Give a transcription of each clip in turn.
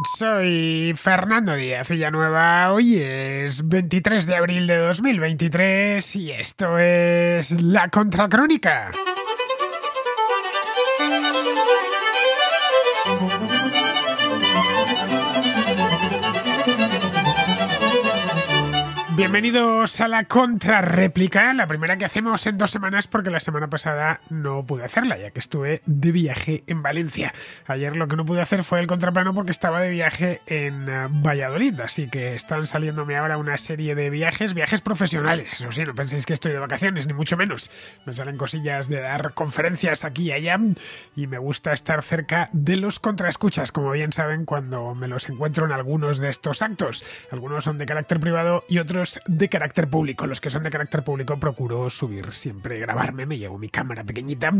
Soy Fernando Díaz Villanueva, hoy es 23 de abril de 2023 y esto es La Contracrónica. Bienvenidos a la contrarréplica, la primera que hacemos en 2 semanas porque la semana pasada no pude hacerla, ya que estuve de viaje en Valencia. Ayer lo que no pude hacer fue el contraplano porque estaba de viaje en Valladolid, así que están saliéndome ahora una serie de viajes profesionales. Eso sí, no penséis que estoy de vacaciones, ni mucho menos. Me salen cosillas de dar conferencias aquí y allá y me gusta estar cerca de los contraescuchas, como bien saben cuando me los encuentro en algunos de estos actos. Algunos son de carácter privado y otros de carácter público. Los que son de carácter público procuro subir siempre, grabarme, me llevo mi cámara pequeñita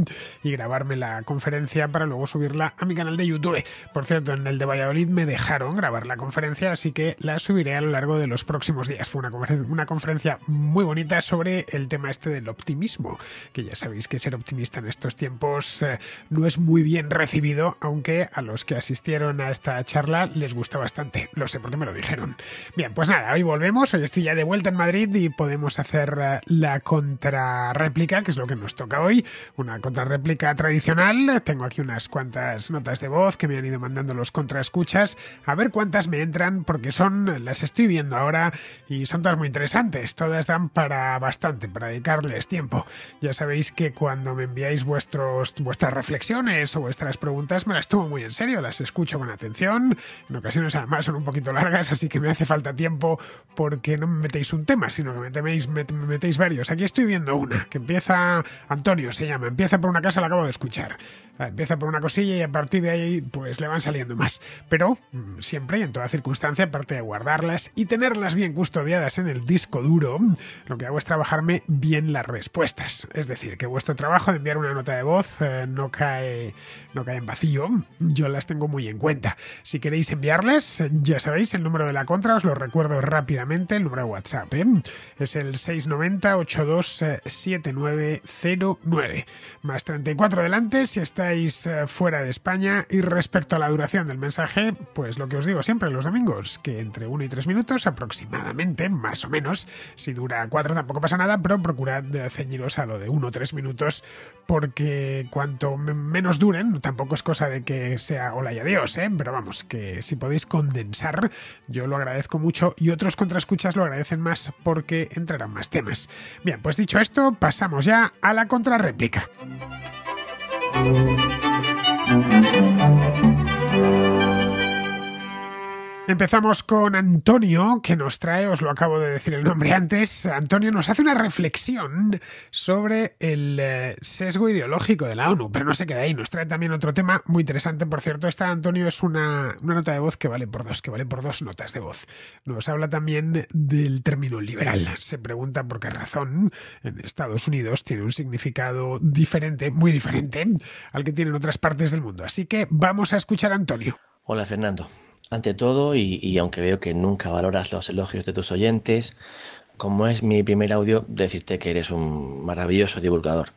y grabarme la conferencia para luego subirla a mi canal de YouTube. Por cierto, en el de Valladolid me dejaron grabar la conferencia, así que la subiré a lo largo de los próximos días. Fue una conferencia muy bonita sobre el tema este del optimismo, que ya sabéis que ser optimista en estos tiempos no es muy bien recibido, aunque a los que asistieron a esta charla les gustó bastante. Lo sé porque me lo dijeron. Bien, pues nada, hoy volvemos, hoy estoy ya de vuelta en Madrid y podemos hacer la contrarréplica, que es lo que nos toca hoy, una contrarréplica tradicional. Tengo aquí unas cuantas notas de voz que me han ido mandando los contraescuchas, a ver cuántas me entran, porque las estoy viendo ahora y son todas muy interesantes, todas dan para bastante, para dedicarles tiempo. Ya sabéis que cuando me enviáis vuestras reflexiones o vuestras preguntas me las tomo muy en serio, las escucho con atención, en ocasiones además son un poquito largas, así que me hace falta tiempo porque no me metéis un tema, sino que me metéis varios. Aquí estoy viendo una, que empieza, Antonio se llama, empieza por una casa, la acabo de escuchar. Empieza por una cosilla y a partir de ahí pues le van saliendo más. Pero siempre y en toda circunstancia, aparte de guardarlas y tenerlas bien custodiadas en el disco duro, lo que hago es trabajarme bien las respuestas. Es decir, que vuestro trabajo de enviar una nota de voz no cae en vacío. Yo las tengo muy en cuenta. Si queréis enviarlas, ya sabéis, el número de la contra, os lo recuerdo rápidamente, el número de WhatsApp, es el 690-827909. Más 34 delante si estáis fuera de España. Y respecto a la duración del mensaje, pues lo que os digo siempre los domingos, que entre 1 y 3 minutos aproximadamente, más o menos. Si dura 4 tampoco pasa nada, pero procurad ceñiros a lo de 1 o 3 minutos, porque cuanto menos duren, tampoco es cosa de que sea hola y adiós, pero vamos, que si podéis condensar, yo lo agradezco mucho y otros contraescuchas lo agradecen más porque entrarán más temas. Bien, pues dicho esto, pasamos ya a la contrarréplica. Empezamos con Antonio, que nos trae, os lo acabo de decir el nombre antes, Antonio nos hace una reflexión sobre el sesgo ideológico de la ONU, pero no se queda ahí, nos trae también otro tema muy interesante. Por cierto, esta, Antonio, es una nota de voz que vale por dos notas de voz. Nos habla también del término liberal, se pregunta por qué razón en Estados Unidos tiene un significado diferente, muy diferente, al que tiene en otras partes del mundo. Así que vamos a escuchar a Antonio. Hola Fernando. Ante todo, y aunque veo que nunca valoras los elogios de tus oyentes, como es mi primer audio, decirte que eres un maravilloso divulgador.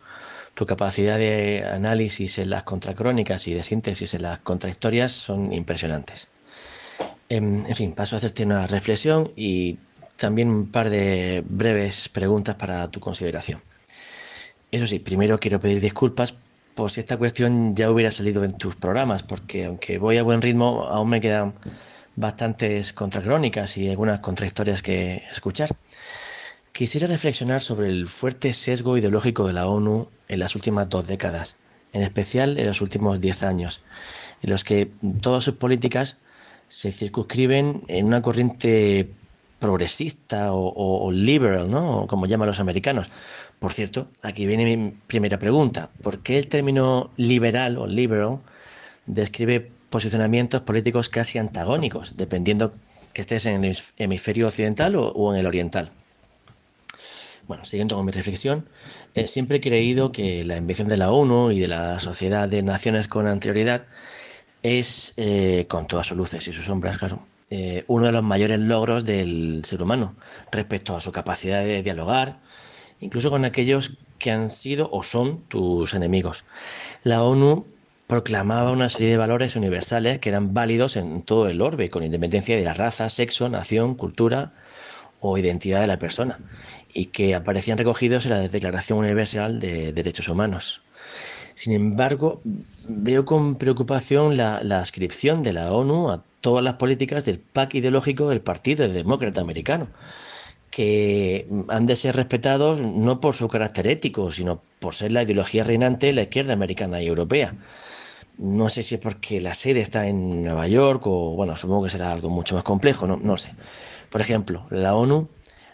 Tu capacidad de análisis en las contracrónicas y de síntesis en las contrahistorias son impresionantes. En fin, paso a hacerte una reflexión y también un par de breves preguntas para tu consideración. Eso sí, primero quiero pedir disculpas por si esta cuestión ya hubiera salido en tus programas, porque aunque voy a buen ritmo, aún me quedan bastantes contracrónicas y algunas contrahistorias que escuchar. Quisiera reflexionar sobre el fuerte sesgo ideológico de la ONU en las últimas 2 décadas, en especial en los últimos 10 años, en los que todas sus políticas se circunscriben en una corriente progresista o liberal, ¿no? Como llaman los americanos. Por cierto, aquí viene mi primera pregunta. ¿Por qué el término liberal o liberal describe posicionamientos políticos casi antagónicos, dependiendo que estés en el hemisferio occidental o en el oriental? Bueno, siguiendo con mi reflexión, siempre he creído que la invención de la ONU y de la Sociedad de Naciones con anterioridad es, con todas sus luces y sus sombras, claro, uno de los mayores logros del ser humano respecto a su capacidad de dialogar, incluso con aquellos que han sido o son tus enemigos. La ONU proclamaba una serie de valores universales que eran válidos en todo el orbe, con independencia de la raza, sexo, nación, cultura o identidad de la persona, y que aparecían recogidos en la Declaración Universal de Derechos Humanos. Sin embargo, veo con preocupación la adscripción de la ONU a todas las políticas del PAC ideológico del Partido Demócrata Americano, que han de ser respetados no por su carácter ético, sino por ser la ideología reinante de la izquierda americana y europea. No sé si es porque la sede está en Nueva York o, bueno, supongo que será algo mucho más complejo, no sé. Por ejemplo, la ONU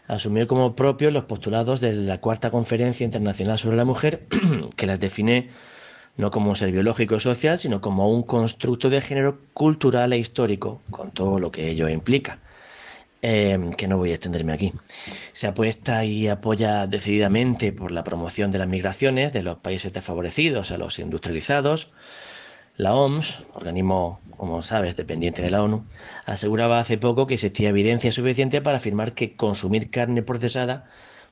asumió como propios los postulados de la Cuarta Conferencia Internacional sobre la Mujer, que las define no como un ser biológico o social, sino como un constructo de género cultural e histórico, con todo lo que ello implica. Que no voy a extenderme aquí. Se apuesta y apoya decididamente por la promoción de las migraciones de los países desfavorecidos a los industrializados. La OMS, organismo, como sabes, dependiente de la ONU, aseguraba hace poco que existía evidencia suficiente para afirmar que consumir carne procesada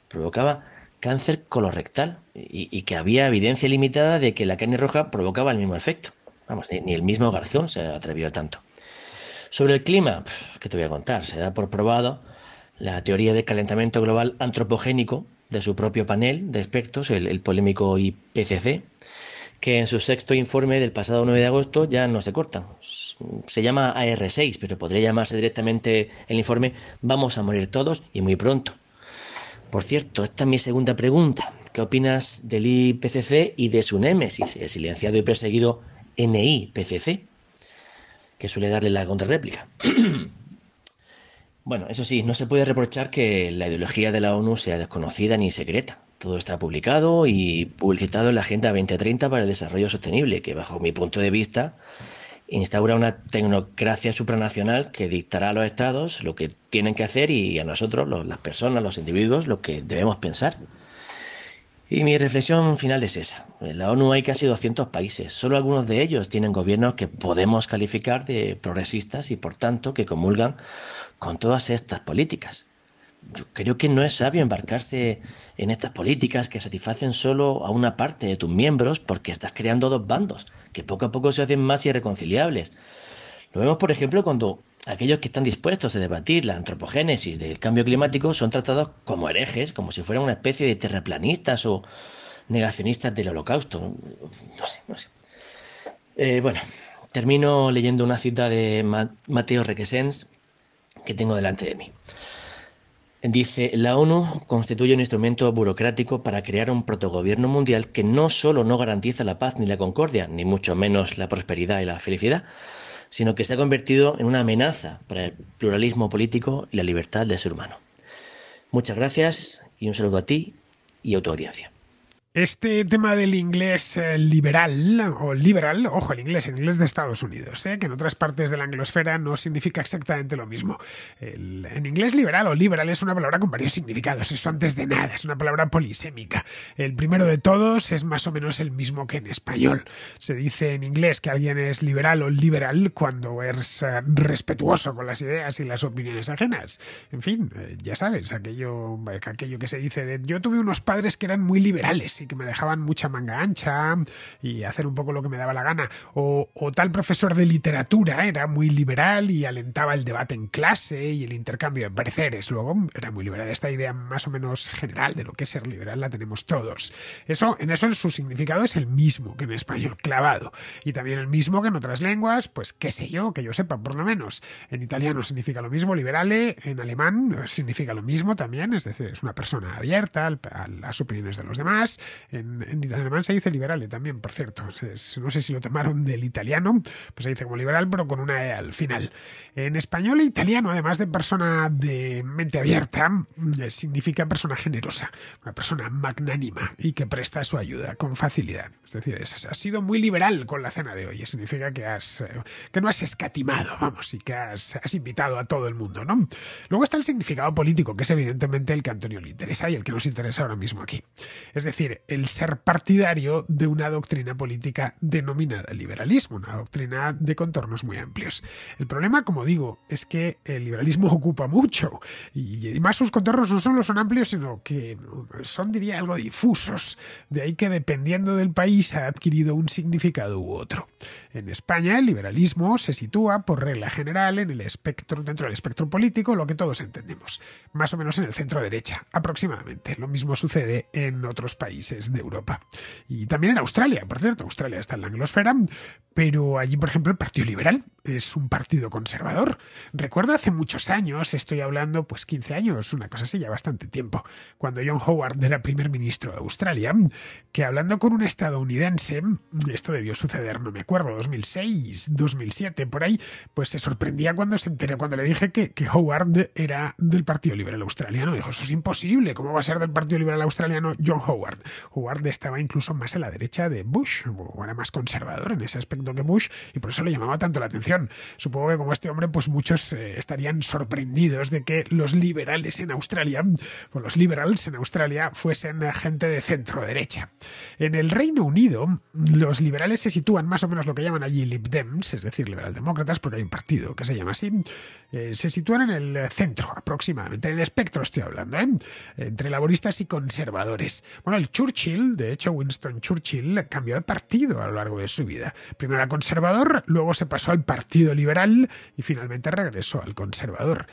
provocaba cáncer colorectal y que había evidencia limitada de que la carne roja provocaba el mismo efecto. Vamos, ni el mismo Garzón se atrevió a tanto. Sobre el clima, ¿qué te voy a contar? Se da por probado la teoría del calentamiento global antropogénico de su propio panel de expertos, el polémico IPCC, que en su sexto informe del pasado 9 de agosto ya no se cortan. Se llama AR6, pero podría llamarse directamente el informe Vamos a morir todos y muy pronto. Por cierto, esta es mi segunda pregunta. ¿Qué opinas del IPCC y de su némesis, el silenciado y perseguido NIPCC, que suele darle la contrarréplica? Bueno, eso sí, no se puede reprochar que la ideología de la ONU sea desconocida ni secreta. Todo está publicado y publicitado en la Agenda 2030 para el Desarrollo Sostenible, que bajo mi punto de vista instaura una tecnocracia supranacional que dictará a los estados lo que tienen que hacer y a nosotros, las personas, los individuos, lo que debemos pensar. Y mi reflexión final es esa. En la ONU hay casi 200 países. Solo algunos de ellos tienen gobiernos que podemos calificar de progresistas y, por tanto, que comulgan con todas estas políticas. Yo creo que no es sabio embarcarse en estas políticas que satisfacen solo a una parte de tus miembros porque estás creando dos bandos que poco a poco se hacen más irreconciliables. Lo vemos, por ejemplo, cuando aquellos que están dispuestos a debatir la antropogénesis del cambio climático son tratados como herejes, como si fueran una especie de terraplanistas o negacionistas del holocausto. No sé. Bueno, termino leyendo una cita de Mateo Requesens que tengo delante de mí. Dice, la ONU constituye un instrumento burocrático para crear un protogobierno mundial que no solo no garantiza la paz ni la concordia, ni mucho menos la prosperidad y la felicidad, sino que se ha convertido en una amenaza para el pluralismo político y la libertad del ser humano. Muchas gracias y un saludo a ti y a tu audiencia. Este tema del inglés liberal, o liberal, ojo, el inglés de Estados Unidos, que en otras partes de la anglosfera no significa exactamente lo mismo. En inglés liberal o liberal es una palabra con varios significados, eso antes de nada, es una palabra polisémica. El primero de todos es más o menos el mismo que en español. Se dice en inglés que alguien es liberal o liberal cuando es respetuoso con las ideas y las opiniones ajenas. En fin, ya sabes, aquello que se dice de yo tuve unos padres que eran muy liberales y que me dejaban mucha manga ancha y hacer un poco lo que me daba la gana. O tal profesor de literatura era muy liberal y alentaba el debate en clase y el intercambio de pareceres. Luego era muy liberal. Esta idea más o menos general de lo que es ser liberal la tenemos todos. En eso su significado es el mismo que en español, clavado. Y también el mismo que en otras lenguas, pues qué sé yo, que yo sepa por lo menos. En italiano significa lo mismo, liberale. En alemán significa lo mismo también, es decir, es una persona abierta a las opiniones de los demás. En alemán se dice liberale también, por cierto. No sé si lo tomaron del italiano, pues se dice como liberal, pero con una E al final. En español e italiano, además de persona de mente abierta, significa persona generosa, una persona magnánima y que presta su ayuda con facilidad. Es decir, has sido muy liberal con la cena de hoy. Significa que no has escatimado, vamos, y que has invitado a todo el mundo, ¿no? Luego está el significado político, que es evidentemente el que a Antonio le interesa y el que nos interesa ahora mismo aquí. Es decir, el ser partidario de una doctrina política denominada liberalismo, una doctrina de contornos muy amplios. El problema, como digo, es que el liberalismo ocupa mucho y más sus contornos no solo son amplios, sino que son, diría, algo difusos. De ahí que dependiendo del país ha adquirido un significado u otro. En España el liberalismo se sitúa por regla general en el espectro, dentro del espectro político, lo que todos entendemos, más o menos en el centro derecha, aproximadamente. Lo mismo sucede en otros países de Europa. Y también en Australia, por cierto. Australia está en la anglosfera, pero allí, por ejemplo, el Partido Liberal es un partido conservador. Recuerdo hace muchos años, estoy hablando pues 15 años, una cosa así, ya bastante tiempo, cuando John Howard era primer ministro de Australia, que hablando con un estadounidense, esto debió suceder, no me acuerdo, 2006, 2007, por ahí, pues se sorprendía cuando se enteró, cuando le dije que Howard era del Partido Liberal Australiano. Dijo, eso es imposible, ¿cómo va a ser del Partido Liberal Australiano John Howard? Howard estaba incluso más a la derecha de Bush, o era más conservador en ese aspecto que Bush, y por eso le llamaba tanto la atención. Supongo que como este hombre, pues muchos estarían sorprendidos de que los liberales en Australia, o los liberals en Australia, fuesen gente de centro derecha. En el Reino Unido, los liberales se sitúan más o menos lo que llaman allí Lib Dems, es decir, liberaldemócratas, porque hay un partido que se llama así, se sitúan en el centro aproximadamente, en el espectro estoy hablando, entre laboristas y conservadores. Bueno, el Churchill, de hecho Winston Churchill, cambió de partido a lo largo de su vida. Primero era conservador, luego se pasó al Partido Liberal y finalmente regresó al conservador.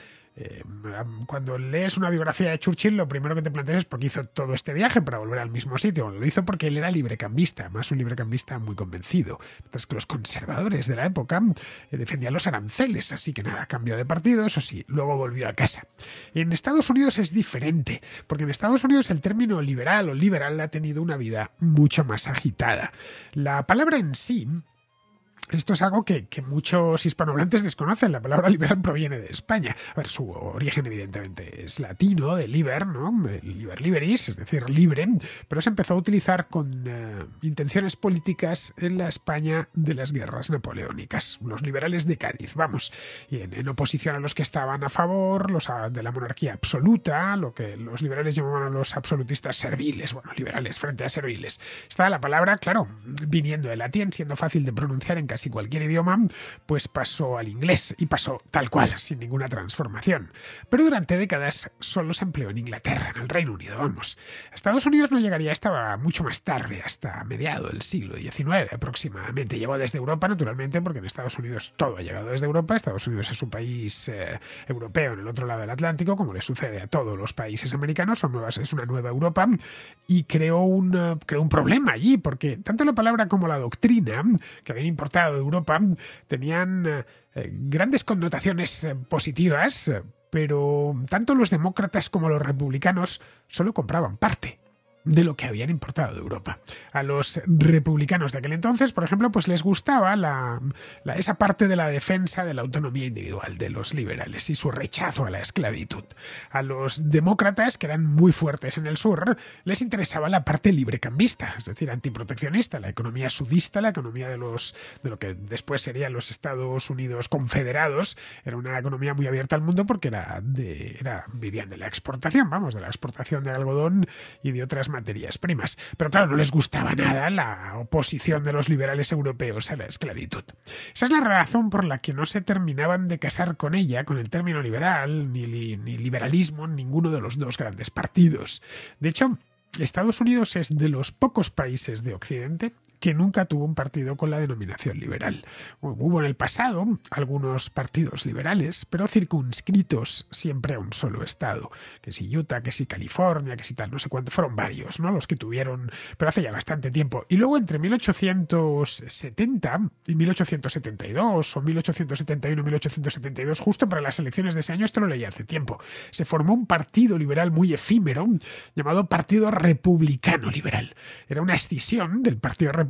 Cuando lees una biografía de Churchill, lo primero que te planteas es por qué hizo todo este viaje para volver al mismo sitio. Lo hizo porque él era librecambista, más un librecambista muy convencido. Mientras que los conservadores de la época defendían los aranceles, así que nada, cambió de partido, eso sí, luego volvió a casa. En Estados Unidos es diferente, porque en Estados Unidos el término liberal o liberal ha tenido una vida mucho más agitada. La palabra en sí, esto es algo que muchos hispanohablantes desconocen. La palabra liberal proviene de España. A ver, su origen evidentemente es latino, de liber, ¿no? Liber liberis, es decir, libre, pero se empezó a utilizar con intenciones políticas en la España de las guerras napoleónicas. Los liberales de Cádiz, vamos, y en oposición a los que estaban a favor, los de la monarquía absoluta, lo que los liberales llamaban a los absolutistas serviles, bueno, liberales frente a serviles. Está la palabra, claro, viniendo del latín, siendo fácil de pronunciar en casi cualquier idioma, pues pasó al inglés y pasó tal cual, sin ninguna transformación. Pero durante décadas solo se empleó en Inglaterra, en el Reino Unido, vamos. Estados Unidos no llegaría hasta mucho más tarde, hasta mediado del siglo XIX aproximadamente. Llegó desde Europa, naturalmente, porque en Estados Unidos todo ha llegado desde Europa. Estados Unidos es un país europeo en el otro lado del Atlántico, como le sucede a todos los países americanos, es una nueva Europa, y creó un problema allí, porque tanto la palabra como la doctrina, que habían importado de Europa, tenían grandes connotaciones positivas, pero tanto los demócratas como los republicanos solo compraban parte de lo que habían importado de Europa. A los republicanos de aquel entonces, por ejemplo, pues les gustaba esa parte de la defensa de la autonomía individual de los liberales y su rechazo a la esclavitud. A los demócratas, que eran muy fuertes en el sur, les interesaba la parte librecambista, es decir, antiproteccionista, la economía sudista, la economía de lo que después serían los Estados Unidos confederados. Era una economía muy abierta al mundo porque vivían de la exportación, de la exportación de algodón y de otras materias primas. Pero claro, no les gustaba nada la oposición de los liberales europeos a la esclavitud. Esa es la razón por la que no se terminaban de casar con ella, con el término liberal, ni liberalismo, en ninguno de los dos grandes partidos. De hecho, Estados Unidos es de los pocos países de Occidente que nunca tuvo un partido con la denominación liberal. Hubo en el pasado algunos partidos liberales, pero circunscritos siempre a un solo estado. Que si Utah, que si California, que si tal, no sé cuánto, fueron varios, ¿no? Los que tuvieron, pero hace ya bastante tiempo. Y luego entre 1870 y 1872, o 1871 y 1872, justo para las elecciones de ese año, esto lo leí hace tiempo, se formó un partido liberal muy efímero llamado Partido Republicano Liberal. Era una escisión del Partido Republicano,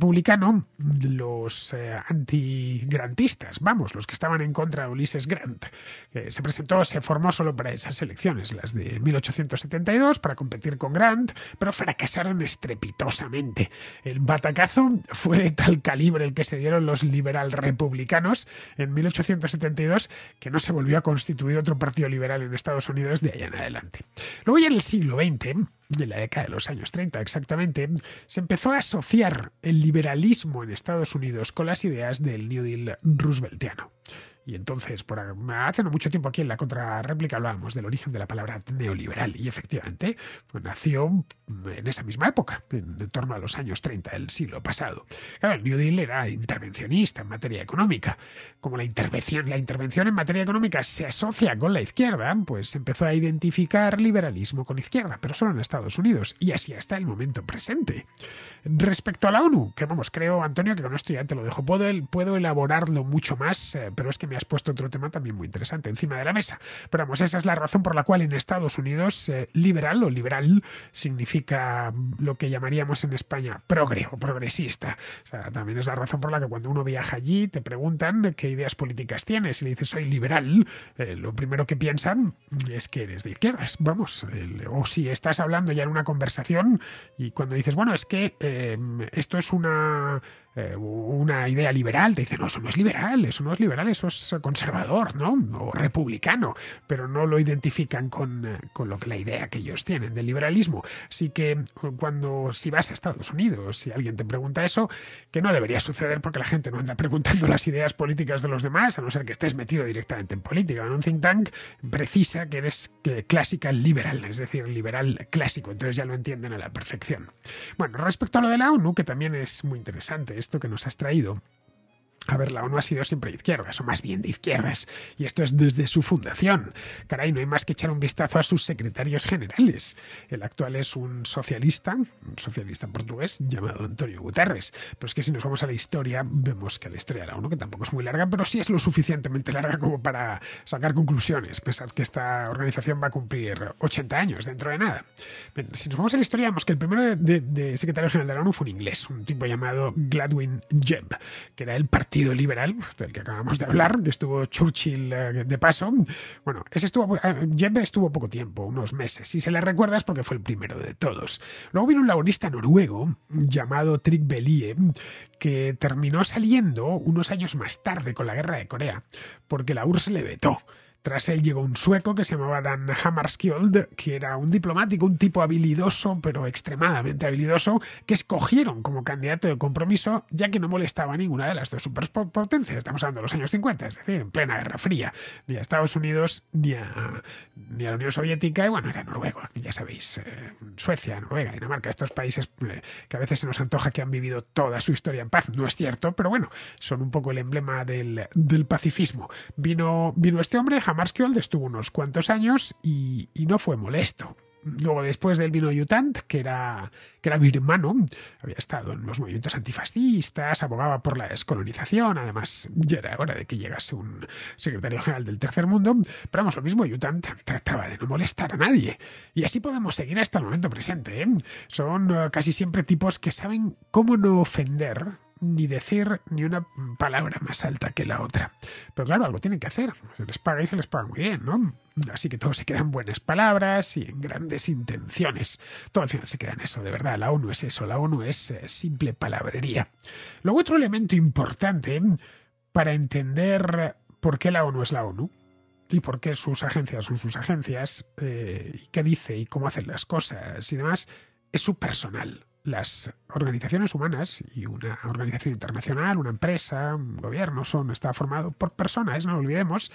los antigrantistas, los que estaban en contra de Ulysses Grant. Se formó solo para esas elecciones, las de 1872, para competir con Grant, pero fracasaron estrepitosamente. El batacazo fue de tal calibre el que se dieron los liberal republicanos en 1872 que no se volvió a constituir otro partido liberal en Estados Unidos de allá en adelante. Luego ya en el siglo XX, de la década de los años 30 exactamente, se empezó a asociar el liberalismo en Estados Unidos con las ideas del New Deal rooseveltiano. Y entonces, hace no mucho tiempo aquí en la contrarréplica hablábamos del origen de la palabra neoliberal y efectivamente pues, nació en esa misma época, en torno a los años 30 del siglo pasado. Claro, el New Deal era intervencionista en materia económica. Como la intervención en materia económica se asocia con la izquierda, pues se empezó a identificar liberalismo con izquierda, pero solo en Estados Unidos y así hasta el momento presente. Respecto a la ONU, que vamos, creo, Antonio, que con esto ya te lo dejo, puedo elaborarlo mucho más, pero es que me has puesto otro tema también muy interesante encima de la mesa. Pero vamos, esa es la razón por la cual en Estados Unidos liberal o liberal significa lo que llamaríamos en España progre o progresista. O sea, también es la razón por la que cuando uno viaja allí te preguntan qué ideas políticas tienes y le dices soy liberal, lo primero que piensan es que eres de izquierdas, vamos. O si estás hablando ya en una conversación y cuando dices, bueno, es que esto es una idea liberal, te dicen, no, eso no es liberal, eso es conservador, ¿no? O republicano, pero no lo identifican con la idea que ellos tienen del liberalismo. Así que si vas a Estados Unidos, si alguien te pregunta eso, que no debería suceder porque la gente no anda preguntando las ideas políticas de los demás, a no ser que estés metido directamente en política. En un think tank precisa que eres classical liberal, es decir, liberal clásico, entonces ya lo entienden a la perfección. Bueno, respecto a lo de la ONU, que también es muy interesante esto que nos has traído. A ver, la ONU ha sido siempre de izquierdas, o más bien de izquierdas, y esto es desde su fundación. Caray, no hay más que echar un vistazo a sus secretarios generales. El actual es un socialista portugués llamado António Guterres. Pero es que si nos vamos a la historia, vemos que la historia de la ONU, que tampoco es muy larga, pero sí es lo suficientemente larga como para sacar conclusiones. Pensad que esta organización va a cumplir 80 años dentro de nada. Bien, si nos vamos a la historia, vemos que el primero de secretario general de la ONU fue un inglés, un tipo llamado Gladwin Jebb, que era el partido liberal, del que acabamos de hablar, que estuvo Churchill de paso. Bueno, Jebb estuvo poco tiempo, unos meses. Si se le recuerda es porque fue el primero de todos. Luego vino un laborista noruego llamado Trygve Lie, que terminó saliendo unos años más tarde con la guerra de Corea, porque la URSS le vetó. Tras él llegó un sueco que se llamaba Dan Hammarskjöld, que era un diplomático, un tipo habilidoso, pero extremadamente habilidoso, que escogieron como candidato de compromiso, ya que no molestaba a ninguna de las dos superpotencias. Estamos hablando de los años 50, es decir, en plena Guerra Fría. Ni a Estados Unidos, ni a la Unión Soviética, y bueno, era Noruego, ya sabéis, Suecia, Noruega, Dinamarca, estos países que a veces se nos antoja que han vivido toda su historia en paz. No es cierto, pero bueno, son un poco el emblema del pacifismo. Vino este hombre, Hammarskjöld, estuvo unos cuantos años y no fue molesto. Luego después del vino Jutant, que era birmano, había estado en los movimientos antifascistas, abogaba por la descolonización, además ya era hora de que llegase un secretario general del tercer mundo, pero vamos, lo mismo, Jutant trataba de no molestar a nadie. Y así podemos seguir hasta el momento presente, ¿eh? Son casi siempre tipos que saben cómo no ofender, ni decir ni una palabra más alta que la otra. Pero claro, algo tienen que hacer. Se les paga y se les paga muy bien, ¿no? Así que todo se queda en buenas palabras y en grandes intenciones. Todo al final se queda en eso, de verdad. La ONU es eso, la ONU es simple palabrería. Luego otro elemento importante para entender por qué la ONU es la ONU y por qué sus agencias son sus agencias, y qué dice y cómo hacen las cosas y demás, es su personal. Las organizaciones humanas y una organización internacional, una empresa, un gobierno, está formado por personas, no lo olvidemos.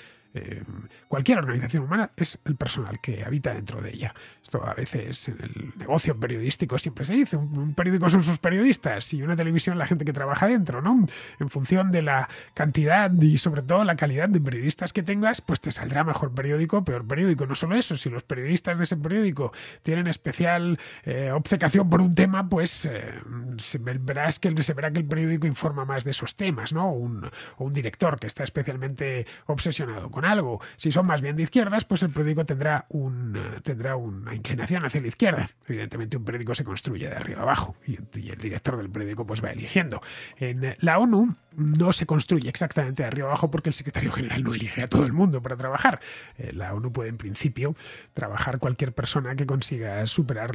Cualquier organización humana es el personal que habita dentro de ella. Esto a veces en el negocio periodístico siempre se dice, un periódico son sus periodistas y una televisión la gente que trabaja dentro, ¿no? En función de la cantidad y sobre todo la calidad de periodistas que tengas, pues te saldrá mejor periódico o peor periódico. No solo eso, si los periodistas de ese periódico tienen especial obcecación por un tema, pues se verá que el periódico informa más de esos temas, ¿no? O un director que está especialmente obsesionado con algo. Si son más bien de izquierdas, pues el periódico tendrá una inclinación hacia la izquierda. Evidentemente un periódico se construye de arriba abajo y el director del periódico pues va eligiendo. En la ONU no se construye exactamente de arriba abajo porque el secretario general no elige a todo el mundo para trabajar. La ONU puede, en principio, trabajar cualquier persona que consiga superar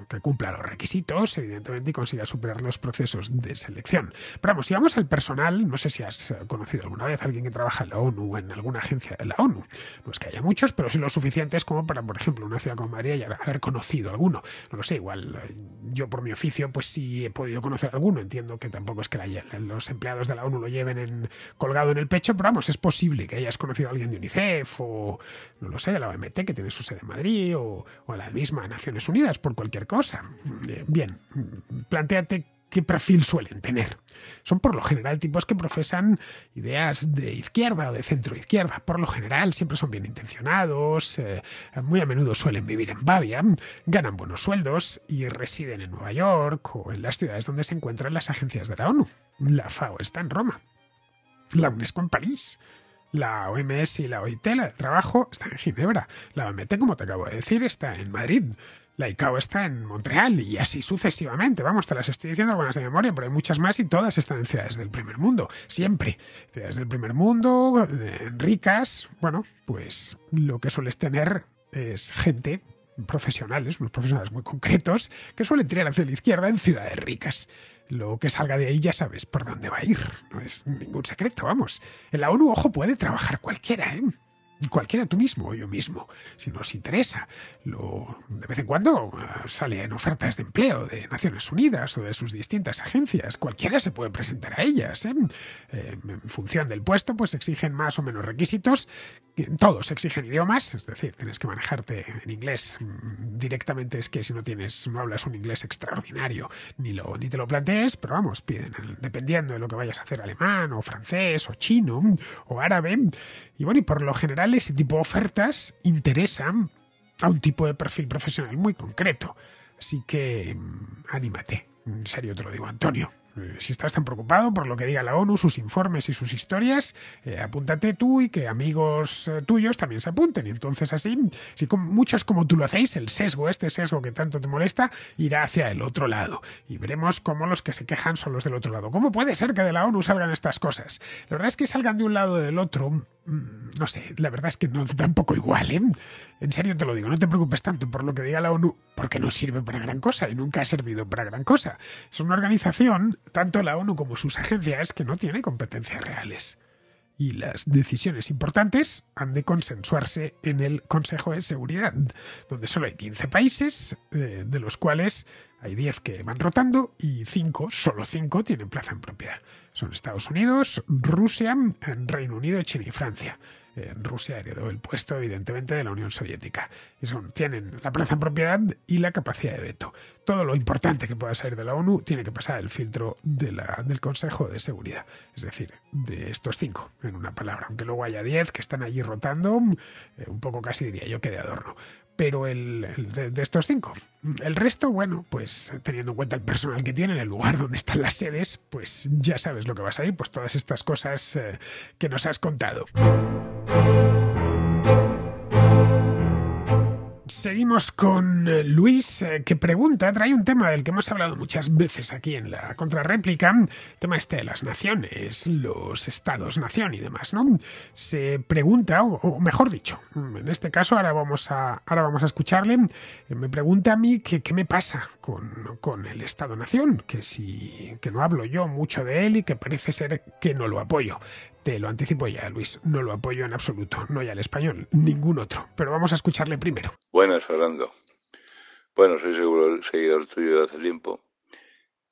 que cumpla los requisitos, evidentemente, y consiga superar los procesos de selección. Pero vamos, si vamos al personal, no sé si has conocido alguna vez a alguien que trabaja en la ONU o en alguna agencia de la ONU. No es que haya muchos, pero sí lo suficientes como para, por ejemplo, una ciudad como Madrid haber conocido alguno. No lo sé, igual yo por mi oficio, pues sí he podido conocer alguno. Entiendo que tampoco es que los empleados de la ONU lo lleven colgado en el pecho, pero vamos, es posible que hayas conocido a alguien de UNICEF o, no lo sé, de la OMT, que tiene su sede en Madrid, o la misma Naciones Unidas, por cualquier cosa. Bien, plantéate qué perfil suelen tener. Son por lo general tipos que profesan ideas de izquierda o de centro izquierda. Por lo general siempre son bien intencionados, muy a menudo suelen vivir en Bavia, ganan buenos sueldos y residen en Nueva York o en las ciudades donde se encuentran las agencias de la ONU. La FAO está en Roma, la UNESCO en París, la OMS y la OIT, la del trabajo, está en Ginebra. La OMT, como te acabo de decir, está en Madrid. La ICAO está en Montreal y así sucesivamente. Vamos, te las estoy diciendo algunas de memoria, pero hay muchas más y todas están en ciudades del primer mundo. Siempre. Ciudades del primer mundo, ricas. Bueno, pues lo que sueles tener es gente, profesionales, unos profesionales muy concretos, que suelen tirar hacia la izquierda en ciudades ricas. Lo que salga de ahí ya sabes por dónde va a ir. No es ningún secreto, vamos. En la ONU, ojo, puede trabajar cualquiera, ¿eh? Cualquiera, tú mismo o yo mismo, si nos interesa. De vez en cuando salen ofertas de empleo de Naciones Unidas o de sus distintas agencias. Cualquiera se puede presentar a ellas. En función del puesto, pues exigen más o menos requisitos. Todos exigen idiomas, es decir, tienes que manejarte en inglés directamente. Es que si no hablas un inglés extraordinario, ni te lo plantees, pero vamos, piden, dependiendo de lo que vayas a hacer, alemán o francés o chino o árabe. Y bueno, y por lo general ese tipo de ofertas interesan a un tipo de perfil profesional muy concreto. Así que anímate. En serio te lo digo, Antonio. Si estás tan preocupado por lo que diga la ONU, sus informes y sus historias, apúntate tú y que amigos tuyos también se apunten. Y entonces así, si muchos como tú lo hacéis, este sesgo que tanto te molesta, irá hacia el otro lado. Y veremos cómo los que se quejan son los del otro lado. ¿Cómo puede ser que de la ONU salgan estas cosas? La verdad es que salgan de un lado o del otro, no sé, la verdad es que no tampoco igual, ¿eh? En serio te lo digo, no te preocupes tanto por lo que diga la ONU, porque no sirve para gran cosa y nunca ha servido para gran cosa. Es una organización, tanto la ONU como sus agencias, que no tiene competencias reales. Y las decisiones importantes han de consensuarse en el Consejo de Seguridad, donde solo hay 15 países, de los cuales hay 10 que van rotando y solo 5 tienen plaza en propiedad. Son Estados Unidos, Rusia, Reino Unido, China y Francia. Rusia heredó el puesto, evidentemente, de la Unión Soviética. Tienen la plaza en propiedad y la capacidad de veto. Todo lo importante que pueda salir de la ONU tiene que pasar el filtro del Consejo de Seguridad. Es decir, de estos 5, en una palabra. Aunque luego haya 10 que están allí rotando, un poco casi diría yo que de adorno. Pero de estos 5. El resto, bueno, pues teniendo en cuenta el personal que tienen, el lugar donde están las sedes, pues ya sabes lo que va a salir, pues todas estas cosas que nos has contado. Seguimos con Luis, que pregunta, trae un tema del que hemos hablado muchas veces aquí en la contrarréplica, el tema de las naciones, los estados-nación y demás, ¿no? Se pregunta, o mejor dicho, en este caso ahora vamos a escucharle, me pregunta a mí qué me pasa con el estado-nación, que no hablo yo mucho de él y que parece ser que no lo apoyo. Te lo anticipo ya, Luis, no lo apoyo en absoluto, no ya el español, ningún otro, pero vamos a escucharle primero. Buenas, Fernando. Bueno, soy seguidor tuyo de hace tiempo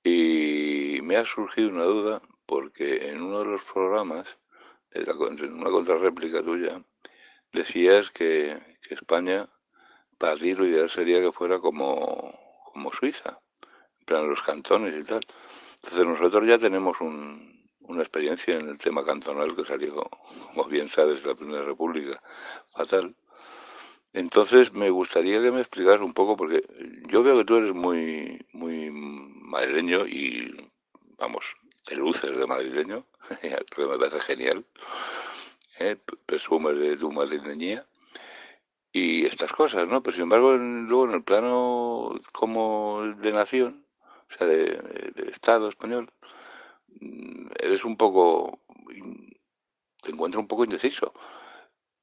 y me ha surgido una duda porque en uno de los programas, en una contrarréplica tuya, decías que España, para ti lo ideal sería que fuera como Suiza, en plan los cantones y tal. Entonces nosotros ya tenemos una experiencia en el tema cantonal que salió, como bien sabes, la Primera República, fatal. Entonces me gustaría que me explicaras un poco, porque yo veo que tú eres muy, muy madrileño y, vamos, te luces de madrileño, que me parece genial, presumes de tu madrileñía y estas cosas, ¿no? Pero sin embargo, luego en el plano como de nación, o sea, de Estado español, eres un poco, te encuentras un poco indeciso.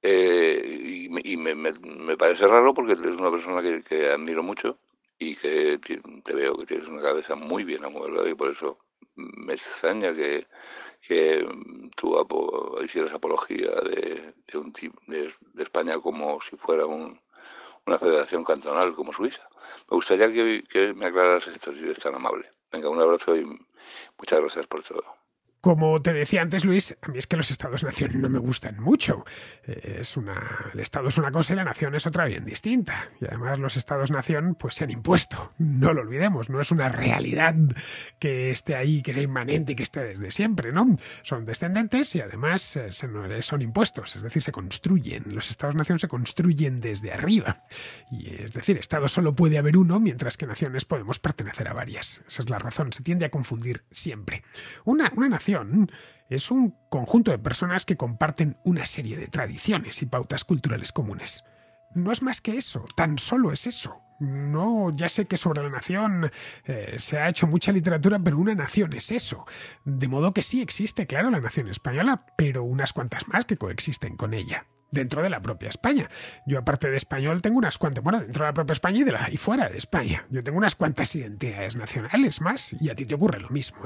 Y me parece raro porque eres una persona que admiro mucho y que te veo que tienes una cabeza muy bien amueblada, y por eso me extraña que tú hicieras apología de España como si fuera una federación cantonal como Suiza. Me gustaría que me aclararas esto, si eres tan amable. Venga, un abrazo y muchas gracias por todo. Como te decía antes, Luis, a mí es que los estados-nación no me gustan mucho. El estado es una cosa y la nación es otra bien distinta. Y además los estados-nación pues se han impuesto. No lo olvidemos, no es una realidad que esté ahí, que sea inmanente y que esté desde siempre, ¿no? Son descendentes y además son impuestos, es decir, se construyen. Los estados-nación se construyen desde arriba. Y es decir, estado solo puede haber uno, mientras que naciones podemos pertenecer a varias. Esa es la razón, se tiende a confundir siempre. Una nación es un conjunto de personas que comparten una serie de tradiciones y pautas culturales comunes. No es más que eso, tan solo es eso. No, ya sé que sobre la nación se ha hecho mucha literatura, pero una nación es eso. De modo que sí existe, claro, la nación española, pero unas cuantas más que coexisten con ella. Dentro de la propia España. Yo, aparte de español, tengo unas cuantas, bueno, dentro de la propia España y fuera de España. Yo tengo unas cuantas identidades nacionales más, y a ti te ocurre lo mismo,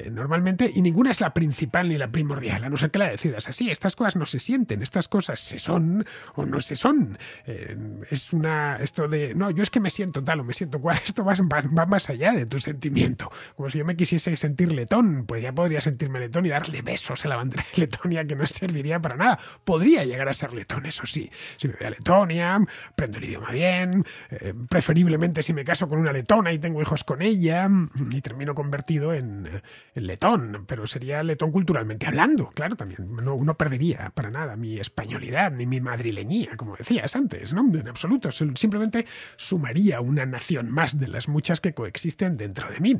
normalmente, y ninguna es la principal ni la primordial, a no ser que la decidas así. Estas cosas no se sienten, estas cosas se son o no se son. Esto de, no, yo es que me siento tal o me siento cual, esto va más allá de tu sentimiento. Como si yo me quisiese sentir letón, pues ya podría sentirme letón y darle besos a la bandera de Letonia, que no serviría para nada. Podría llegar a ser letón, eso sí. Si me voy a Letonia, aprendo el idioma bien, preferiblemente si me caso con una letona y tengo hijos con ella, y termino convertido en letón, pero sería letón culturalmente hablando, claro, también. No perdería para nada mi españolidad, ni mi madrileñía, como decías antes, ¿no? En absoluto, simplemente sumaría una nación más de las muchas que coexisten dentro de mí.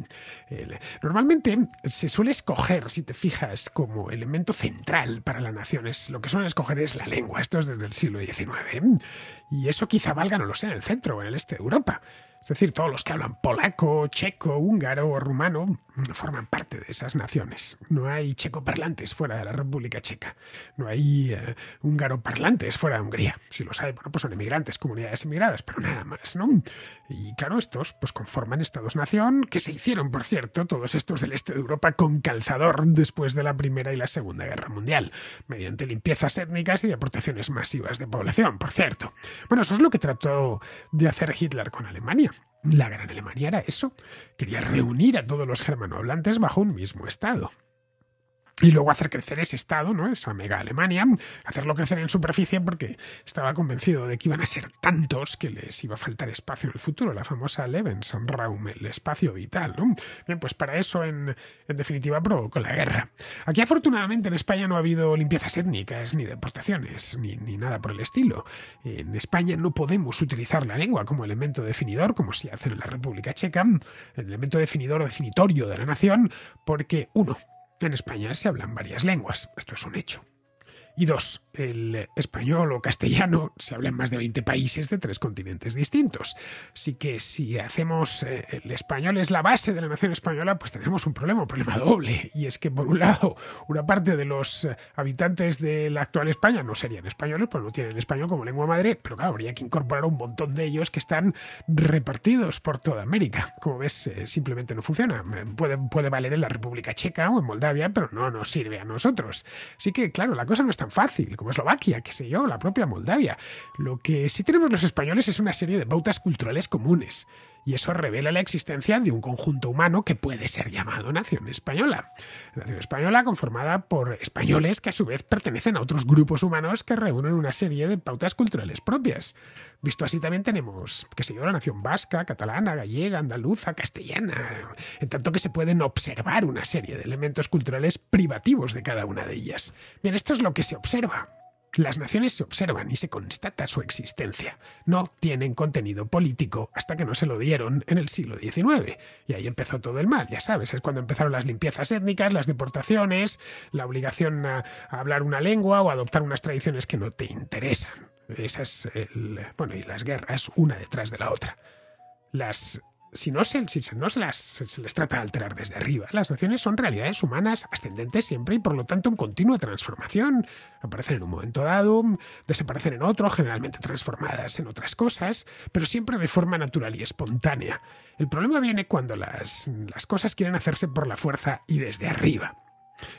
Normalmente se suele escoger, si te fijas, como elemento central para las naciones, lo que suelen escoger es la lengua. Esto es desde el siglo XIX. Y eso quizá valga, no lo sé, en el centro o en el este de Europa. Es decir, todos los que hablan polaco, checo, húngaro o rumano forman parte de esas naciones. No hay checoparlantes fuera de la República Checa. No hay húngaro-parlantes fuera de Hungría. Si los hay, bueno, pues son emigrantes, comunidades emigradas, pero nada más, ¿no? Y claro, estos pues conforman estados-nación, que se hicieron, por cierto, todos estos del este de Europa con calzador después de la Primera y la Segunda Guerra Mundial, mediante limpiezas étnicas y deportaciones masivas de población, por cierto. Bueno, eso es lo que trató de hacer Hitler con Alemania. La Gran Alemania era eso. Quería reunir a todos los germanohablantes bajo un mismo estado. Y luego hacer crecer ese estado, ¿no? Esa mega Alemania, hacerlo crecer en superficie porque estaba convencido de que iban a ser tantos que les iba a faltar espacio en el futuro, la famosa Lebensraum, el espacio vital, ¿no? Bien, pues para eso, en definitiva, provocó la guerra. Aquí, afortunadamente, en España no ha habido limpiezas étnicas, ni deportaciones, ni nada por el estilo. En España no podemos utilizar la lengua como elemento definidor, como se hace en la República Checa, el elemento definidor o definitorio de la nación, porque, uno, en España se hablan varias lenguas, esto es un hecho. Y dos, el español o castellano se habla en más de 20 países de 3 continentes distintos. Así que si hacemos el español es la base de la nación española, pues tendremos un problema doble. Y es que, por un lado, una parte de los habitantes de la actual España no serían españoles, pues no tienen español como lengua madre, pero claro, habría que incorporar un montón de ellos que están repartidos por toda América. Como ves, simplemente no funciona. Puede valer en la República Checa o en Moldavia, pero no nos sirve a nosotros. Así que, claro, la cosa no es tan fácil como Eslovaquia, qué sé yo, la propia Moldavia. Lo que sí tenemos los españoles es una serie de pautas culturales comunes, y eso revela la existencia de un conjunto humano que puede ser llamado nación española. Nación española conformada por españoles que a su vez pertenecen a otros grupos humanos que reúnen una serie de pautas culturales propias. Visto así, también tenemos, qué sé yo, la nación vasca, catalana, gallega, andaluza, castellana, en tanto que se pueden observar una serie de elementos culturales privativos de cada una de ellas. Bien, esto es lo que se observa. Las naciones se observan y se constata su existencia. No tienen contenido político hasta que no se lo dieron en el siglo XIX. Y ahí empezó todo el mal, ya sabes. Es cuando empezaron las limpiezas étnicas, las deportaciones, la obligación a hablar una lengua o a adoptar unas tradiciones que no te interesan. Y las guerras una detrás de la otra. Las si no se les trata de alterar desde arriba. Las naciones son realidades humanas ascendentes siempre y por lo tanto en continua transformación. Aparecen en un momento dado, desaparecen en otro, generalmente transformadas en otras cosas, pero siempre de forma natural y espontánea. El problema viene cuando las cosas quieren hacerse por la fuerza y desde arriba.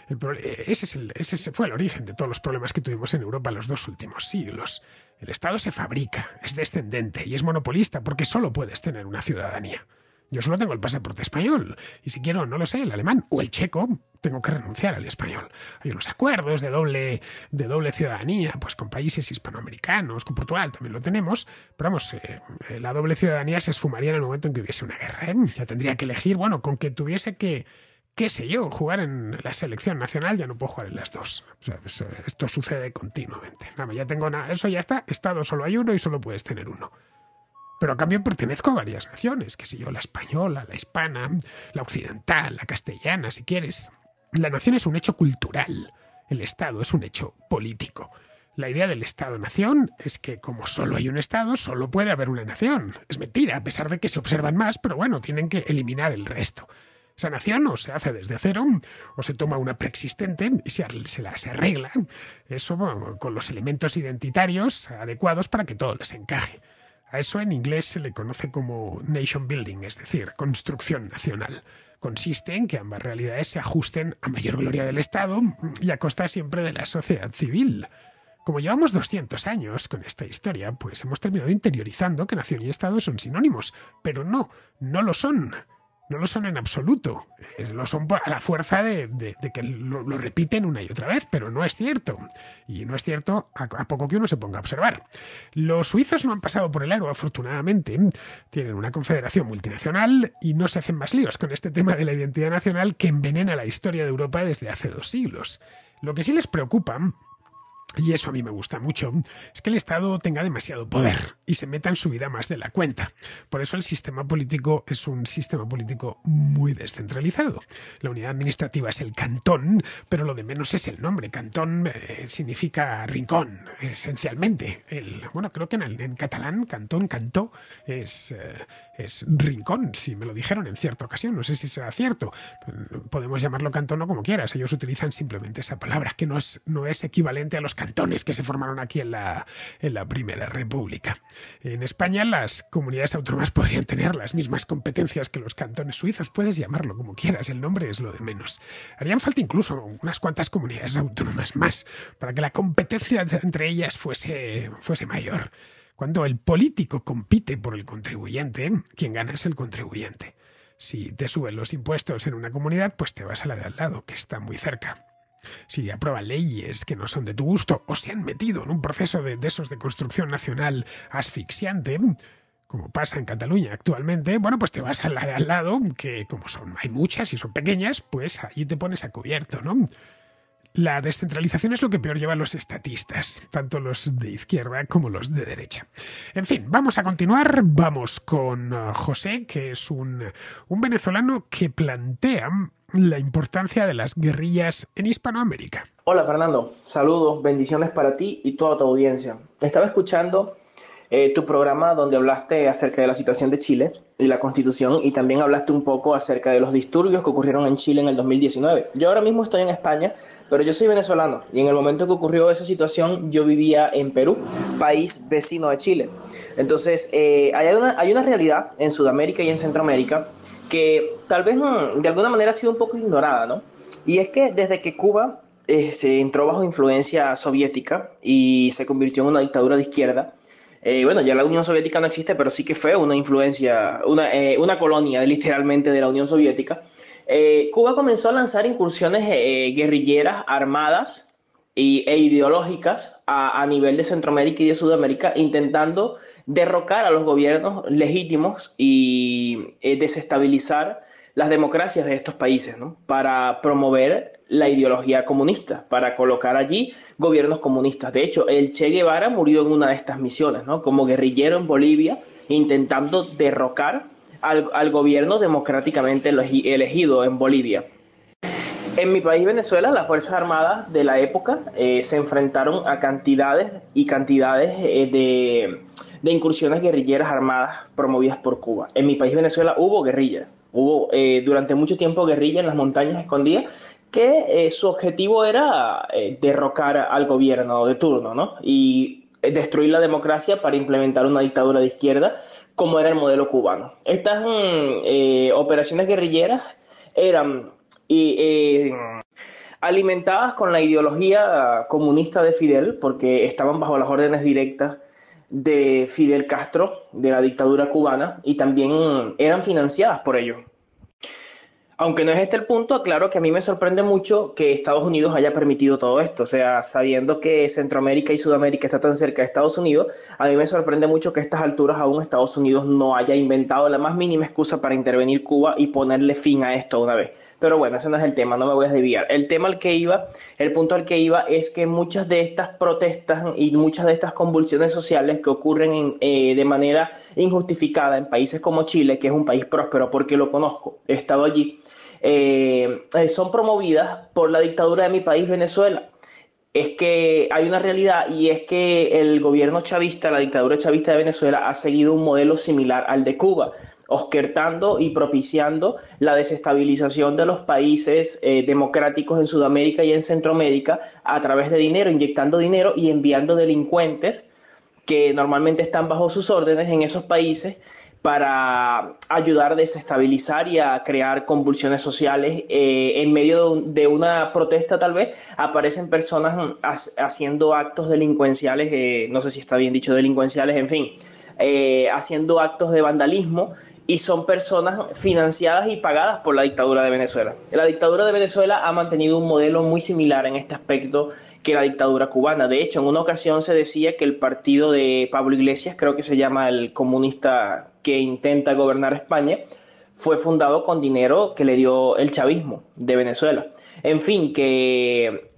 Ese fue el origen de todos los problemas que tuvimos en Europa los 2 últimos siglos. El Estado se fabrica, es descendente y es monopolista porque solo puedes tener una ciudadanía. Yo solo tengo el pasaporte español y si quiero, no lo sé, el alemán o el checo, tengo que renunciar al español. Hay unos acuerdos de doble ciudadanía, pues con países hispanoamericanos, con Portugal también lo tenemos, pero vamos, la doble ciudadanía se esfumaría en el momento en que hubiese una guerra, ¿eh? Ya tendría que elegir, bueno, con que tuviese que qué sé yo, jugar en la selección nacional, ya no puedo jugar en las dos. O sea, pues, esto sucede continuamente. Nada, ya tengo eso ya está, Estado solo hay uno y solo puedes tener uno. Pero a cambio pertenezco a varias naciones, qué sé yo, la española, la hispana, la occidental, la castellana, si quieres. La nación es un hecho cultural, el Estado es un hecho político. La idea del Estado-nación es que como solo hay un Estado, solo puede haber una nación. Es mentira, a pesar de que se observan más, pero bueno, tienen que eliminar el resto. Esa nación o se hace desde cero o se toma una preexistente y se arregla eso con los elementos identitarios adecuados para que todo les encaje. A eso en inglés se le conoce como nation building, es decir, construcción nacional. Consiste en que ambas realidades se ajusten a mayor gloria del Estado y a costa siempre de la sociedad civil. Como llevamos 200 años con esta historia, pues hemos terminado interiorizando que nación y Estado son sinónimos, pero no lo son. No lo son en absoluto. Lo son a la fuerza de que lo repiten una y otra vez, pero no es cierto. Y no es cierto a poco que uno se ponga a observar. Los suizos no han pasado por el aro, afortunadamente. Tienen una confederación multinacional y no se hacen más líos con este tema de la identidad nacional que envenena la historia de Europa desde hace 2 siglos. Lo que sí les preocupa, y eso a mí me gusta mucho, es que el Estado tenga demasiado poder y se meta en su vida más de la cuenta. Por eso el sistema político es un sistema político muy descentralizado. La unidad administrativa es el cantón, pero lo de menos es el nombre. Cantón significa rincón, esencialmente. Bueno, creo que en catalán, cantón, cantó, es rincón, si me lo dijeron en cierta ocasión. No sé si será cierto. Podemos llamarlo cantón o como quieras. Ellos utilizan simplemente esa palabra, que no es equivalente a los cantones que se formaron aquí en la Primera República. En España las comunidades autónomas podrían tener las mismas competencias que los cantones suizos, puedes llamarlo como quieras, el nombre es lo de menos. Harían falta incluso unas cuantas comunidades autónomas más para que la competencia entre ellas fuese mayor. Cuando el político compite por el contribuyente, quien gana es el contribuyente. Si te suben los impuestos en una comunidad, pues te vas a la de al lado, que está muy cerca. Si aprueban leyes que no son de tu gusto o se han metido en un proceso de esos de construcción nacional asfixiante, como pasa en Cataluña actualmente, bueno, pues te vas a la de al lado, que como hay muchas y son pequeñas, pues allí te pones a cubierto, ¿no? La descentralización es lo que peor llevan los estatistas, tanto los de izquierda como los de derecha. En fin, vamos a continuar. Vamos con José, que es un venezolano que plantea la importancia de las guerrillas en Hispanoamérica. Hola Fernando, saludos, bendiciones para ti y toda tu audiencia. Estaba escuchando tu programa donde hablaste acerca de la situación de Chile y la Constitución y también hablaste un poco acerca de los disturbios que ocurrieron en Chile en el 2019. Yo ahora mismo estoy en España, pero yo soy venezolano y en el momento que ocurrió esa situación yo vivía en Perú, país vecino de Chile. Entonces hay una realidad en Sudamérica y en Centroamérica que tal vez de alguna manera ha sido un poco ignorada, ¿no? Y es que desde que Cuba entró bajo influencia soviética y se convirtió en una dictadura de izquierda, bueno, ya la Unión Soviética no existe, pero sí que fue una influencia, una colonia literalmente de la Unión Soviética. Cuba comenzó a lanzar incursiones guerrilleras armadas e ideológicas a nivel de Centroamérica y de Sudamérica, intentando derrocar a los gobiernos legítimos y desestabilizar las democracias de estos países, ¿no? Para promover la ideología comunista, para colocar allí gobiernos comunistas. De hecho, el Che Guevara murió en una de estas misiones, ¿no? Como guerrillero en Bolivia, intentando derrocar al gobierno democráticamente elegido en Bolivia. En mi país, Venezuela, las Fuerzas Armadas de la época se enfrentaron a cantidades y cantidades de incursiones guerrilleras armadas promovidas por Cuba. En mi país, Venezuela, hubo guerrilla. Hubo durante mucho tiempo guerrilla en las montañas escondidas que su objetivo era derrocar al gobierno de turno, ¿no? Y destruir la democracia para implementar una dictadura de izquierda como era el modelo cubano. Estas operaciones guerrilleras eran alimentadas con la ideología comunista de Fidel, porque estaban bajo las órdenes directas de Fidel Castro, de la dictadura cubana, y también eran financiadas por ellos. Aunque no es este el punto, aclaro que a mí me sorprende mucho que Estados Unidos haya permitido todo esto. O sea, sabiendo que Centroamérica y Sudamérica está tan cerca de Estados Unidos, a mí me sorprende mucho que a estas alturas aún Estados Unidos no haya inventado la más mínima excusa para intervenir Cuba y ponerle fin a esto una vez. Pero bueno, ese no es el tema, no me voy a desviar. El punto al que iba es que muchas de estas protestas y muchas de estas convulsiones sociales que ocurren de manera injustificada en países como Chile, que es un país próspero porque lo conozco, he estado allí, son promovidas por la dictadura de mi país, Venezuela. Es que hay una realidad y es que el gobierno chavista, la dictadura chavista de Venezuela ha seguido un modelo similar al de Cuba, orquestando y propiciando la desestabilización de los países democráticos en Sudamérica y en Centroamérica a través de dinero, inyectando dinero y enviando delincuentes que normalmente están bajo sus órdenes en esos países para ayudar a desestabilizar y a crear convulsiones sociales. En medio de una protesta tal vez aparecen personas haciendo actos delincuenciales, no sé si está bien dicho delincuenciales, en fin, haciendo actos de vandalismo, y son personas financiadas y pagadas por la dictadura de Venezuela. La dictadura de Venezuela ha mantenido un modelo muy similar en este aspecto que la dictadura cubana. De hecho, en una ocasión se decía que el partido de Pablo Iglesias, creo que se llama el comunista que intenta gobernar España, fue fundado con dinero que le dio el chavismo de Venezuela. En fin, que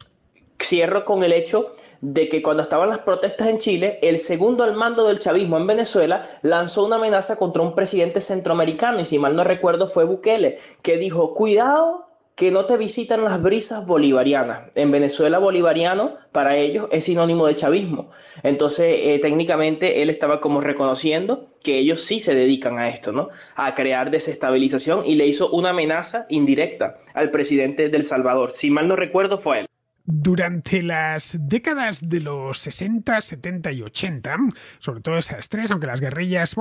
cierro con el hecho de que cuando estaban las protestas en Chile, el segundo al mando del chavismo en Venezuela lanzó una amenaza contra un presidente centroamericano, y si mal no recuerdo fue Bukele, que dijo: cuidado que no te visitan las brisas bolivarianas. En Venezuela, bolivariano para ellos es sinónimo de chavismo. Entonces, técnicamente él estaba como reconociendo que ellos sí se dedican a esto, ¿no? A crear desestabilización, y le hizo una amenaza indirecta al presidente de El Salvador. Si mal no recuerdo fue él. Durante las décadas de los 60, 70 y 80, sobre todo esas tres, aunque las guerrillas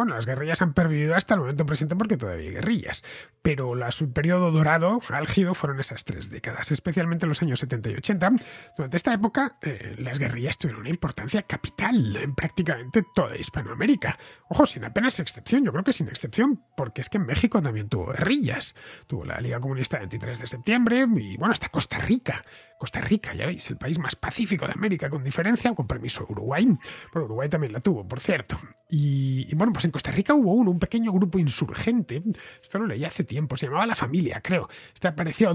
han pervivido hasta el momento presente porque todavía hay guerrillas, pero el periodo dorado, álgido, fueron esas 3 décadas, especialmente en los años 70 y 80. Durante esta época, las guerrillas tuvieron una importancia capital en prácticamente toda Hispanoamérica. Ojo, sin apenas excepción, yo creo que sin excepción, porque es que en México también tuvo guerrillas. Tuvo la Liga Comunista del 23 de septiembre y, bueno, hasta Costa Rica. Costa Rica, ya veis, el país más pacífico de América, con diferencia, con permiso de Uruguay. Bueno, Uruguay también la tuvo, por cierto. Y bueno, pues en Costa Rica hubo un pequeño grupo insurgente, esto lo leí hace tiempo, se llamaba La Familia, creo.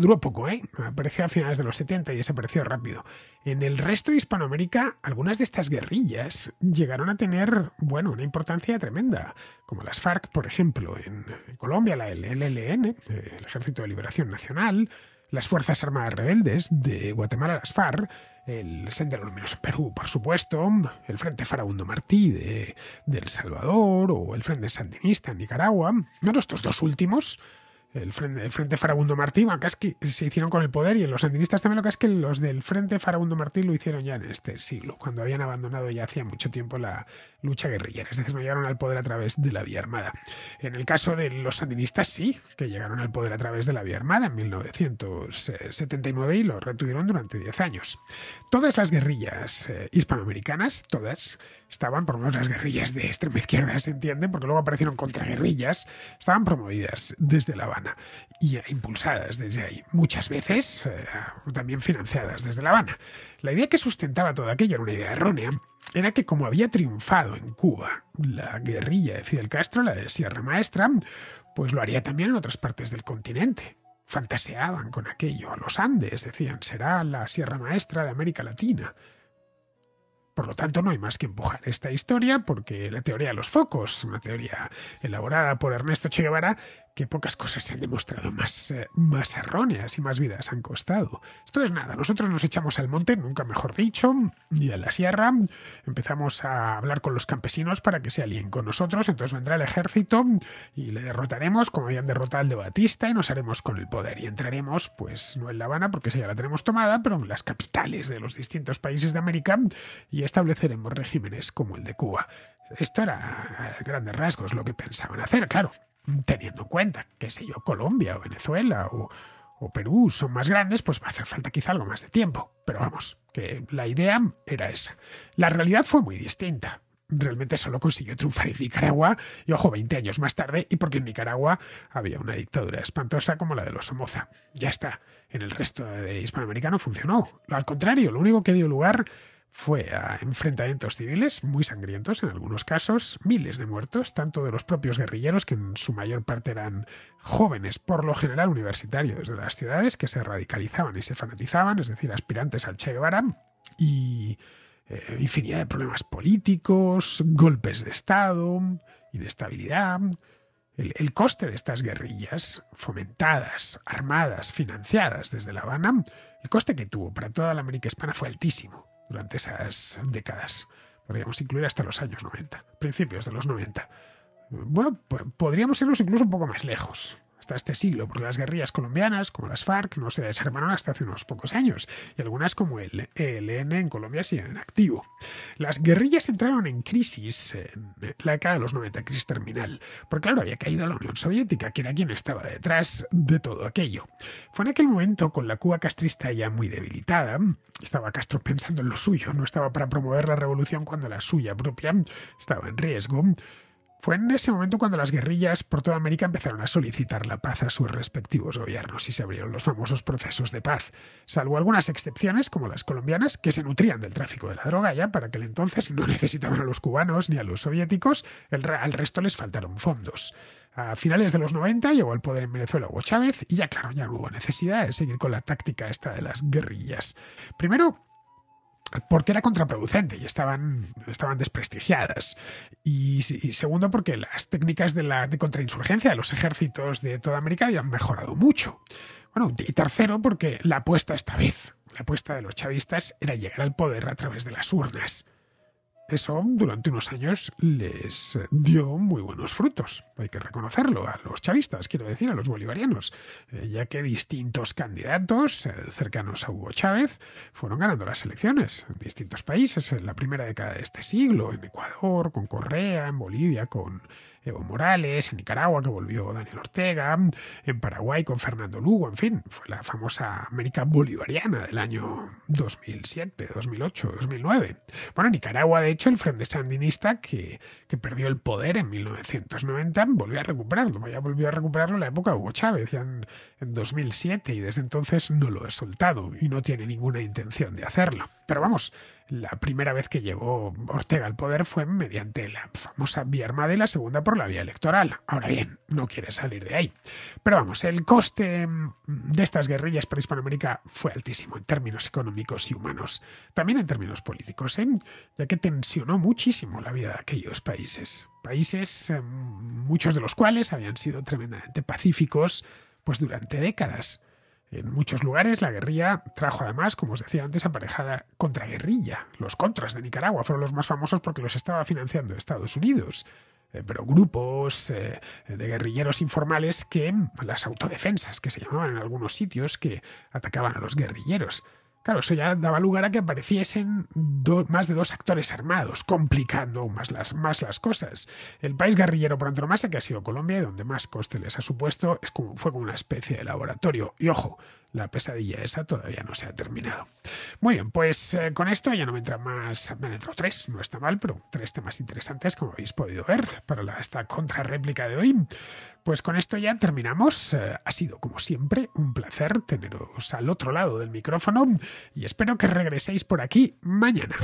Duró poco, apareció a finales de los 70 y desapareció rápido. En el resto de Hispanoamérica, algunas de estas guerrillas llegaron a tener, bueno, una importancia tremenda, como las FARC, por ejemplo, en Colombia, el ELN, el Ejército de Liberación Nacional, las Fuerzas Armadas Rebeldes de Guatemala, las FARC, el Sendero Luminoso Perú, por supuesto, el Frente Farabundo Martí de El Salvador o el Frente Sandinista en Nicaragua. Bueno, estos dos últimos, el Frente Farabundo Martí, acá es que se hicieron con el poder, y en los sandinistas también, lo que es que los del Frente Farabundo Martí lo hicieron ya en este siglo, cuando habían abandonado ya hacía mucho tiempo la lucha guerrillera, es decir, no llegaron al poder a través de la vía armada. En el caso de los sandinistas sí, que llegaron al poder a través de la vía armada en 1979 y lo retuvieron durante 10 años. Todas las guerrillas hispanoamericanas, todas, estaban, por lo menos las guerrillas de extrema izquierda, se entiende, porque luego aparecieron contraguerrillas, estaban promovidas desde La Habana y impulsadas desde ahí, muchas veces también financiadas desde La Habana. La idea que sustentaba todo aquello era una idea errónea, era que como había triunfado en Cuba la guerrilla de Fidel Castro, la de Sierra Maestra, pues lo haría también en otras partes del continente. Fantaseaban con aquello. Los Andes, decían, será la Sierra Maestra de América Latina. Por lo tanto, no hay más que empujar esta historia, porque la teoría de los focos, una teoría elaborada por Ernesto Che Guevara, que pocas cosas se han demostrado más erróneas y más vidas han costado. Esto es nada, nosotros nos echamos al monte, nunca mejor dicho, y a la sierra, empezamos a hablar con los campesinos para que se alíen con nosotros, entonces vendrá el ejército y le derrotaremos como habían derrotado al de Batista y nos haremos con el poder y entraremos, pues no en La Habana porque esa ya la tenemos tomada, pero en las capitales de los distintos países de América y estableceremos regímenes como el de Cuba. Esto era a grandes rasgos lo que pensaban hacer, claro, teniendo en cuenta, qué sé yo, Colombia o Venezuela o Perú son más grandes, pues va a hacer falta quizá algo más de tiempo. Pero vamos, que la idea era esa. La realidad fue muy distinta. Realmente solo consiguió triunfar en Nicaragua, y ojo, 20 años más tarde, y porque en Nicaragua había una dictadura espantosa como la de los Somoza. Ya está, en el resto de Hispanoamérica no funcionó. Al contrario, lo único que dio lugar fue a enfrentamientos civiles muy sangrientos en algunos casos, miles de muertos, tanto de los propios guerrilleros, que en su mayor parte eran jóvenes, por lo general universitarios de las ciudades, que se radicalizaban y se fanatizaban, es decir, aspirantes al Che Guevara, y infinidad de problemas políticos, golpes de Estado, inestabilidad. El coste de estas guerrillas, fomentadas, armadas, financiadas desde La Habana, el coste que tuvo para toda la América hispana fue altísimo durante esas décadas. Podríamos incluir hasta los años 90, principios de los 90. Bueno, podríamos irnos incluso un poco más lejos, hasta este siglo, porque las guerrillas colombianas, como las FARC, no se desarmaron hasta hace unos pocos años, y algunas, como el ELN en Colombia, siguen en activo. Las guerrillas entraron en crisis en la década de los 90, crisis terminal, porque claro, había caído la Unión Soviética, que era quien estaba detrás de todo aquello. Fue en aquel momento, con la Cuba castrista ya muy debilitada, estaba Castro pensando en lo suyo, no estaba para promover la revolución cuando la suya propia estaba en riesgo. Fue en ese momento cuando las guerrillas por toda América empezaron a solicitar la paz a sus respectivos gobiernos y se abrieron los famosos procesos de paz, salvo algunas excepciones como las colombianas, que se nutrían del tráfico de la droga ya para aquel entonces, no necesitaban a los cubanos ni a los soviéticos, al resto les faltaron fondos. A finales de los 90 llegó al poder en Venezuela Hugo Chávez y ya claro, ya no hubo necesidad de seguir con la táctica esta de las guerrillas. Primero, porque era contraproducente y estaban desprestigiadas. Y segundo, porque las técnicas de contrainsurgencia de los ejércitos de toda América habían mejorado mucho. Bueno, y tercero, porque la apuesta de los chavistas era llegar al poder a través de las urnas. Eso durante unos años les dio muy buenos frutos, hay que reconocerlo, a los chavistas, quiero decir, a los bolivarianos, ya que distintos candidatos cercanos a Hugo Chávez fueron ganando las elecciones en distintos países en la primera década de este siglo, en Ecuador, con Correa, en Bolivia, con Evo Morales, en Nicaragua, que volvió Daniel Ortega, en Paraguay con Fernando Lugo, en fin, fue la famosa América bolivariana del año 2007, 2008, 2009. Bueno, en Nicaragua, de hecho, el Frente Sandinista, que perdió el poder en 1990, volvió a recuperarlo en la época de Hugo Chávez, ya en 2007, y desde entonces no lo he soltado y no tiene ninguna intención de hacerlo. Pero vamos, la primera vez que llegó Ortega al poder fue mediante la famosa vía armada y la segunda por la vía electoral. Ahora bien, no quiere salir de ahí. Pero vamos, el coste de estas guerrillas para Hispanoamérica fue altísimo en términos económicos y humanos. También en términos políticos, ya que tensionó muchísimo la vida de aquellos países. Países, muchos de los cuales habían sido tremendamente pacíficos pues durante décadas. En muchos lugares la guerrilla trajo además, como os decía antes, aparejada contraguerrilla. Los contras de Nicaragua fueron los más famosos porque los estaba financiando Estados Unidos. Pero grupos de guerrilleros informales las autodefensas, que se llamaban en algunos sitios, que atacaban a los guerrilleros. Claro, eso ya daba lugar a que apareciesen más de dos actores armados, complicando aún más las cosas. El país guerrillero por antonomasia, que ha sido Colombia, y donde más coste les ha supuesto, fue como una especie de laboratorio. Y ojo, la pesadilla esa todavía no se ha terminado. Muy bien, pues con esto ya no me entra más. Me han entrado 3, no está mal, pero 3 temas interesantes, como habéis podido ver, para esta contrarréplica de hoy. Pues con esto ya terminamos. Ha sido, como siempre, un placer teneros al otro lado del micrófono y espero que regreséis por aquí mañana.